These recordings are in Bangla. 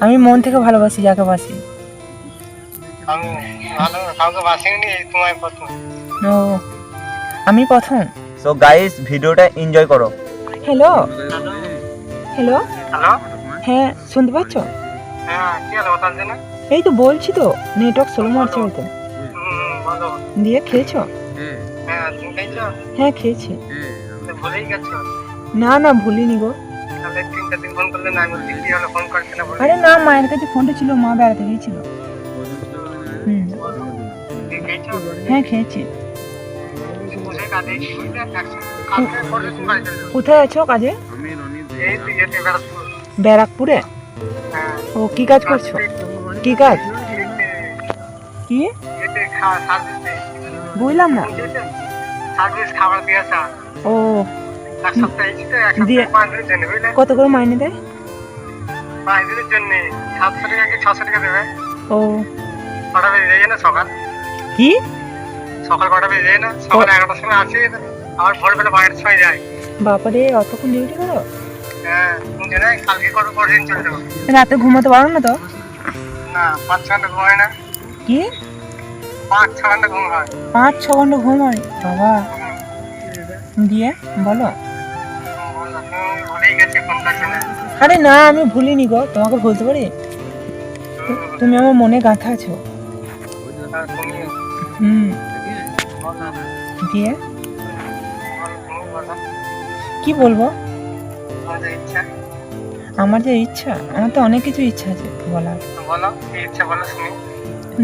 আমি মন থেকে ভালোবাসি যাকে বাসি। আমি ভালো কাউকে বাসিনি, তোমায় প্রথম। ও আমি প্রথম। সো গাইস, ভিডিওটা এনজয় করো। হ্যালো হ্যালো, হ্যালো, হ্যাঁ শুনতে পাচ্ছ? হ্যাঁ কি হলো তার জন্য? এই তো বলছি তো, নেটওয়ার্ক স্লো মারছে হয়তো। বলো। দিয়ে খেয়েছো? হ্যাঁ তুমি খেয়েছো? হ্যাঁ খেয়েছি। তো ভুলেই গেছো? না না ভুলিনি গো। তাহলে 3টা দিন ফোন করলে না, আমি বলছি কি হলো ফোন করছে না বলে। আরে না, মায়ের কাছে ফোনটা ছিল, মা বেড়াতে গিয়েছিল। হুম, তুমি খেয়েছো? হ্যাঁ খেয়েছি। বুঝে কাঁদে কি বুঝলে? কালকে পরে তুমি বাড়ি চলে যাবে। কোথায় আছো কাজে? এই তো যেতে বেড়াচ্ছি। ব্যারাকপুরে? হ্যাঁ। ও কি কাজ করছো? কি কাজ? কি যেতে খাওয়া সার্ভিসে। বুঝলাম না। সার্ভিস খাবার দিয়ে আসা। ও এক সপ্তাহ এসেছি তো, এক দিয়ে- সপ্তাহ 5 দিনের জন্য বুঝলে? কত করে মাইনে দেয়? 5 দিনের জন্য 700 টাকা কি 600 টাকা দেবে। ও কটা বেজে যায় না সকাল? কি সকাল কটা বেজে যায় না? সকাল 11টার সময় আসি, আবার ভোরবেলা 12টার সময় যাই। বাবারে, অতক্ষণ ডিউটি করো? হ্যাঁ, তুমি জানো কালকে করো, পরের দিন চলে যাবো। রাতে ঘুমাতে পারো না তো? না 5-6 ঘন্টা ঘুম হয় না। কি 5-6 ঘন্টা ঘুম হয়। 5-6 ঘন্টা ঘুম হয়? বাবা, দিয়ে বলো। তুমি ভুলেই গেছে ফোন করছে না। আরে না, আমি ভুলিনি গো, তোমাকে বলতে পারি? তুমি আমার মনে গাঁথা আছো। আর তুমি হুম, বলো, দিয়ে তুমি বলো, কি বলবো? তোমার ইচ্ছা আমার যে ইচ্ছা, আমার তো অনেক কিছু ইচ্ছা আছে বলার। বলো, কি ইচ্ছা বলো শুনি।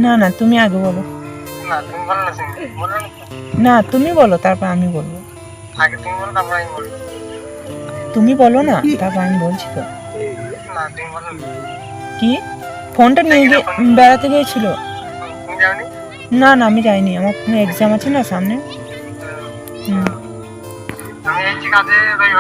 না না, তুমি আগে বলো। না তুমি বলো না শুনি, বলো না তো। না তুমি বলো, তারপর আমি বলবো। আগে তুমি বলো, তারপর আমি বলবো। তুমি বলো না, তারপর আমি বলছি তো। না তুমি বলো না। কি ফোনটা নিয়ে গিয়ে বেড়াতে গিয়েছিল? তুমি যাওনি? না না, আমি যাইনি, আমার এক্সাম আছে না সামনে। হুম। আমি এই কাজে রবিবার